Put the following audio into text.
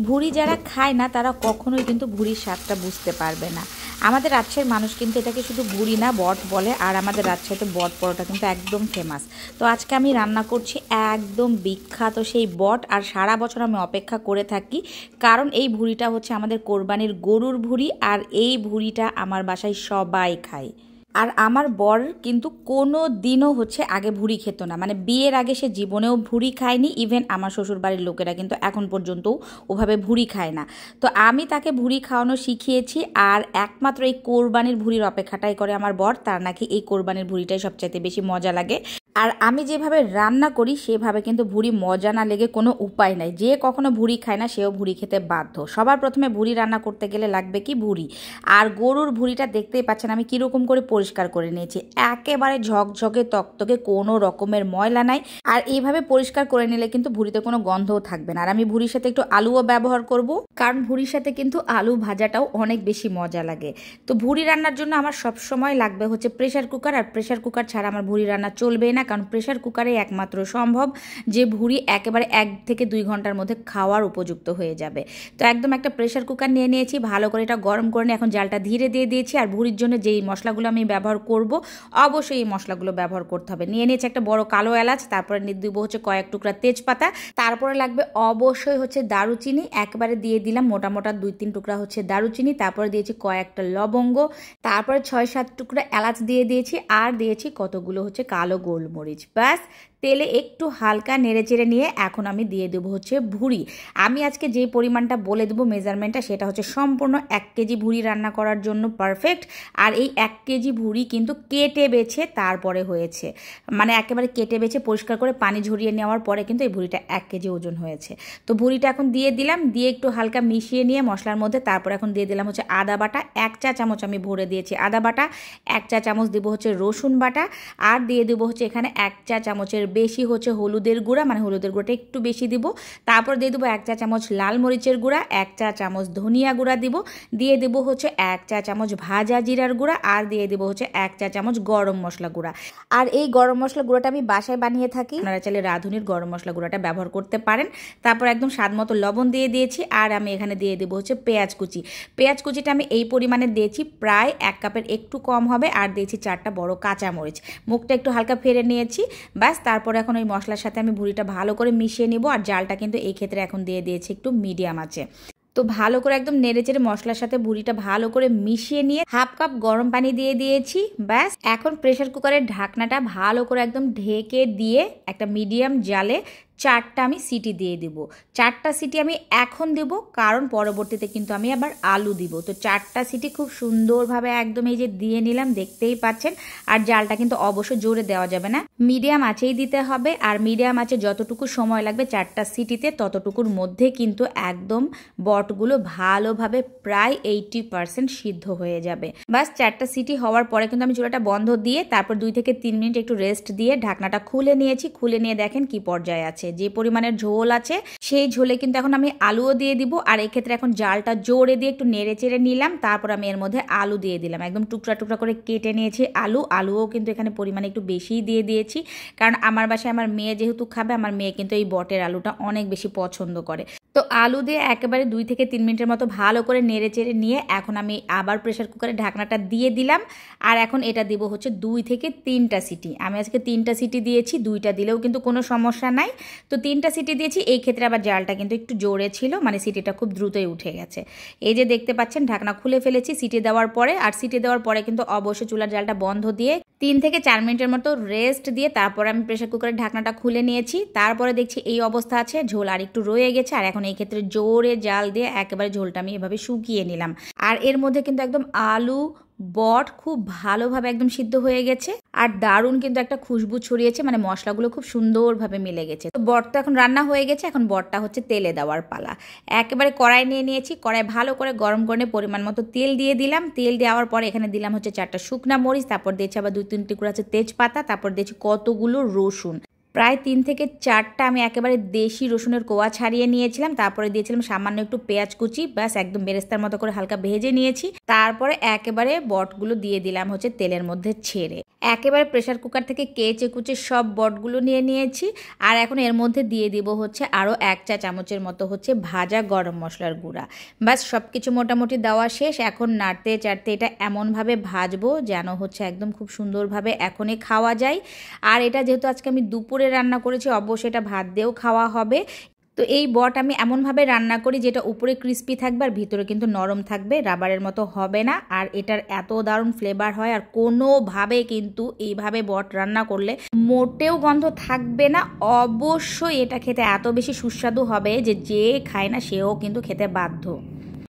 ভুড়ি যারা খায় না তারা কখনোই কিন্তু ভুড়ির স্বাদটা বুঝতে পারবে না। আমাদের রাজশাহীর মানুষ কিন্তু এটাকে শুধু ভুড়ি না বট বলে, আর আমাদের রাজশাহীতে বট পরোটা কিন্তু একদম ফেমাস। তো আজকে আমি রান্না করছি একদম বিখ্যাত সেই বট, আর সারা বছর আমি অপেক্ষা করে থাকি, কারণ এই ভুড়িটা হচ্ছে আমাদের কোরবানির গরুর ভুড়ি, আর এই ভুড়িটা আমার বাসায় সবাই খায়। আর আমার বর কিন্তু কোনো দিনও হচ্ছে আগে ভুড়ি খেত না, মানে বিয়ের আগে সে জীবনেও ভুড়ি খায়নি। ইভেন আমার শ্বশুরবাড়ির লোকেরা কিন্তু এখন পর্যন্ত ওভাবে ভুড়ি খায় না। তো আমি তাকে ভুড়ি খাওয়ানো শিখিয়েছি, আর একমাত্র এই কোরবানির ভুড়ির অপেক্ষাটাই করে আমার বর। তার নাকি এই কোরবানির ভুড়িটাই সবচাইতে বেশি মজা লাগে। আর আমি যেভাবে রান্না করি সেভাবে কিন্তু ভুড়ি মজা না লেগে কোনো উপায় নাই। যে কখনো ভুড়ি খায় না সেও ভুড়ি খেতে বাধ্য। সবার প্রথমে ভুড়ি রান্না করতে গেলে লাগবে কি ভুড়ি, আর গরুর ভুড়িটা দেখতেই পাচ্ছেন আমি কীরকম করে পরিষ্কার করে নিয়েছি, একেবারে ঝকঝকে তকতকে, কোনো রকমের ময়লা নাই। আর এইভাবে পরিষ্কার করে নিলে কিন্তু ভুড়িতে কোনো গন্ধও থাকবে না। আর আমি ভুড়ির সাথে একটু আলুও ব্যবহার করব, কারণ ভুড়ির সাথে কিন্তু আলু ভাজাটাও অনেক বেশি মজা লাগে। তো ভুড়ি রান্নার জন্য আমার সবসময় লাগবে হচ্ছে প্রেশার কুকার, আর প্রেশার কুকার ছাড়া আমার ভুড়ি রান্না চলবে না, কারণ প্রেশার কুকারে একমাত্র সম্ভব যে ভুড়ি একেবারে 1 থেকে 2 ঘন্টার মধ্যে খাওয়ার উপযুক্ত হয়ে যাবে। তো একদম একটা প্রেশার কুকার নিয়ে নিয়েছি, ভালো করে এটা গরম করে নিয়ে এখন জালটা ধীরে দিয়ে দিয়েছি। আর ভুড়ির জন্য যেই মশলাগুলো আমি ব্যবহার করব অবশ্যই এই মশলাগুলো ব্যবহার করতে হবে। নিয়ে নিয়েছি একটা বড় কালো এলাচ, তারপরে দিব হচ্ছে কয়েক টুকরা তেজপাতা, তারপরে লাগবে অবশ্যই হচ্ছে দারুচিনি, একবারে দিয়ে দিলাম মোটা মোটা 2-3 টুকরা হচ্ছে দারুচিনি, তারপরে দিয়েছি কয়েকটা লবঙ্গ, তারপরে 6-7 টুকরা এলাচ দিয়ে দিয়েছি, আর দিয়েছি কতগুলো হচ্ছে কালো গোলমরিচ। ব্যাস, তেলে একটু হালকা নেড়েচেড়ে নিয়ে এখন আমি দিয়ে দেবো হচ্ছে ভুড়ি। আমি আজকে যে পরিমাণটা বলে দেবো মেজারমেন্টটা, সেটা হচ্ছে সম্পূর্ণ 1 কেজি ভুড়ি রান্না করার জন্য পারফেক্ট। আর এই 1 কেজি ভুড়ি কিন্তু কেটে বেছে তারপরে হয়েছে, মানে একেবারে কেটে বেছে পরিষ্কার করে পানি ঝরিয়ে নেওয়ার পরে কিন্তু এই ভুড়িটা 1 কেজি ওজন হয়েছে। তো ভুড়িটা এখন দিয়ে দিলাম, দিয়ে একটু হালকা মিশিয়ে নিয়ে মশলার মধ্যে তারপর এখন দিয়ে দিলাম হচ্ছে আদা বাটা 1 চা চামচ আমি ভরে দিয়েছি আদা বাটা, 1 চা চামচ দেবো হচ্ছে রসুন বাটা, আর দিয়ে দেবো হচ্ছে এখানে 1 চা চামচের বেশি হচ্ছে হলুদের গুঁড়া, মানে হলুদের গুঁড়াটা একটু বেশি দিব। তারপর দিয়ে দেবো 1 চা চামচ লাল মরিচের গুঁড়া, 1 চা চামচ ধনিয়া গুঁড়া দিব, দিয়ে দেবো হচ্ছে 1 চা চামচ ভাজা জিরার গুঁড়া, আর দিয়ে দেবো হচ্ছে 1 চা চামচ গরম মশলা গুঁড়া। আর এই গরম মশলা গুঁড়াটা আমি বাসায় বানিয়ে থাকি, আপনারা চাইলে রাঁধুনির গরম মশলা গুঁড়াটা ব্যবহার করতে পারেন। তারপর একদম স্বাদ মতো লবণ দিয়ে দিয়েছি, আর আমি এখানে দিয়ে দেবো হচ্ছে পেঁয়াজ কুচি। পেঁয়াজ কুচিটা আমি এই পরিমাণে দিয়েছি, প্রায় 1 কাপের একটু কম হবে, আর দিয়েছি 4টা বড় কাঁচামরিচ। মুখটা একটু হালকা ফেরে নিয়েছি। ব্যাস, তারপর এখন ওই মশলার সাথে আমি ভুড়িটা ভালো করে মিশিয়ে নিব। আর জালটা কিন্তু এই ক্ষেত্রে এখন দিয়ে দিয়েছি একটু মিডিয়াম আছে। তো ভালো করে একদম নেড়েচেড়ে মশলার সাথে ভুড়িটা ভালো করে মিশিয়ে নিয়ে 1/2 কাপ গরম পানি দিয়ে দিয়েছি। ব্যাস, এখন প্রেশার কুকারের ঢাকনাটা ভালো করে একদম ঢেকে দিয়ে একটা মিডিয়াম জালে 4টা আমি সিটি দিয়ে দিব। 4টা সিটি আমি এখন দেব, কারণ পরবর্তীতে কিন্তু আমি আবার আলু দিব। তো 4টা সিটি খুব সুন্দরভাবে একদম এই যে দিয়ে নিলাম, দেখতেই পাচ্ছেন। আর জালটা কিন্তু অবশ্যই জোরে দেওয়া যাবে না, মিডিয়াম আঁচেই দিতে হবে। আর মিডিয়াম আঁচে যতটুকু সময় লাগবে 4টা সিটিতে, ততটুকুর মধ্যে কিন্তু একদম বটগুলো ভালোভাবে প্রায় 80% সিদ্ধ হয়ে যাবে। বাস, 4টা সিটি হওয়ার পরে কিন্তু আমি চুলাটা বন্ধ দিয়ে তারপর 2 থেকে 3 মিনিট একটু রেস্ট দিয়ে ঢাকনাটা খুলে নিয়েছি। খুলে নিয়ে দেখেন কি পর্যায়ে আছে, যে পরিমাণের ঝোল আছে সেই ঝোলে কিন্তু এখন আমি আলুও দিয়ে দিব। আর এই ক্ষেত্রে এখন জালটা জোরে দিয়ে একটু নেড়ে চেড়ে নিলাম, তারপর আমি এর মধ্যে আলু দিয়ে দিলাম, একদম টুকরা টুকরা করে কেটে নিয়েছি আলুও কিন্তু এখানে পরিমাণে একটু বেশিই দিয়ে দিয়েছি, কারণ আমার বাসায় আমার মেয়ে যেহেতু খাবে, আমার মেয়ে কিন্তু এই বটের আলুটা অনেক বেশি পছন্দ করে। তো আলু দিয়ে একেবারে 2 থেকে 3 মিনিটের মতো ভালো করে নেড়ে চেড়ে নিয়ে এখন আমি আবার প্রেশার কুকারে ঢাকনাটা দিয়ে দিলাম। আর এখন এটা দিব হচ্ছে 2 থেকে 3টা সিটি। আমি আজকে 3টা সিটি দিয়েছি, 2টা দিলেও কিন্তু কোনো সমস্যা নাই। তো 3টা সিটি দিয়েছি, এই ক্ষেত্রে আবার জালটা কিন্তু একটু জোরে ছিল, মানে সিটিটা খুব দ্রুতই উঠে গেছে। এই যে দেখতে পাচ্ছেন ঢাকনা খুলে ফেলেছি সিটি দেওয়ার পরে। আর সিটি দেওয়ার পরে কিন্তু অবশ্যই চুলার জালটা বন্ধ দিয়ে 3 থেকে 4 মিনিটের মতো রেস্ট দিয়ে তারপরে আমি প্রেশার কুকারের ঢাকনাটা খুলে নিয়েছি। তারপরে দেখছি এই অবস্থা আছে, ঝোল আর একটু রয়ে গেছে। আর এখন এই ক্ষেত্রে জোরে জাল দিয়ে একেবারে ঝোলটা আমি এভাবে শুকিয়ে নিলাম। আর এর মধ্যে কিন্তু একদম আলু বট খুব ভালোভাবে একদম সিদ্ধ হয়ে গেছে, আর দারুণ কিন্তু একটা খুশবু ছড়িয়েছে, মানে মশলাগুলো খুব সুন্দরভাবে মিলে গেছে। তো বট তো এখন রান্না হয়ে গেছে, এখন বটটা হচ্ছে তেলে দেওয়ার পালা। একেবারে কড়াই নিয়ে নিয়েছি, কড়াই ভালো করে গরম করে পরিমাণ মতো তেল দিয়ে দিলাম। তেল দেওয়ার পরে এখানে দিলাম হচ্ছে 4টা শুকনা মরিচ, তারপর দিয়েছি আবার 2-3 টুকরা আছে তেজপাতা, তারপর দিয়েছি কতগুলো রসুন। প্রায় 3 থেকে 4টা আমি একেবারে দেশি রসুনের কোয়া ছাড়িয়ে নিয়েছিলাম। তারপরে দিয়েছিলাম সামান্য একটু পেঁয়াজ কুচি, ব্যাস একদম বেরেস্তার মতো করে হালকা ভেজে নিয়েছি। তারপরে একেবারে বটগুলো দিয়ে দিলাম হচ্ছে তেলের মধ্যে ছেড়ে। একেবারে প্রেসার কুকার থেকে কেচে কুচে সব বটগুলো নিয়ে নিয়েছি। আর এখন এর মধ্যে দিয়ে দিব হচ্ছে আরও 1 চা চামচের মতো হচ্ছে ভাজা গরম মশলার গুঁড়া। ব্যাস সব কিছু মোটামুটি দেওয়া শেষ। এখন নাড়তে চাড়তে এটা এমনভাবে ভাজবো যেন হচ্ছে একদম খুব সুন্দরভাবে এখনই খাওয়া যায়। আর এটা যেহেতু আজকে আমি দুপুরে রান্না করেছি, অবশ্যই এটা ভাত দিয়েও খাওয়া হবে। তো এই বট আমি এমনভাবে রান্না করি যেটা উপরে ক্রিস্পি থাকবে আর ভিতরে কিন্তু নরম থাকবে, রাবারের মতো হবে না। আর এটার এত দারুণ ফ্লেভার হয়, আর কোনোভাবে কিন্তু এইভাবে বট রান্না করলে মোটেও গন্ধ থাকবে না। অবশ্যই এটা খেতে এত বেশি সুস্বাদু হবে যে যে খায় না সেও কিন্তু খেতে বাধ্য।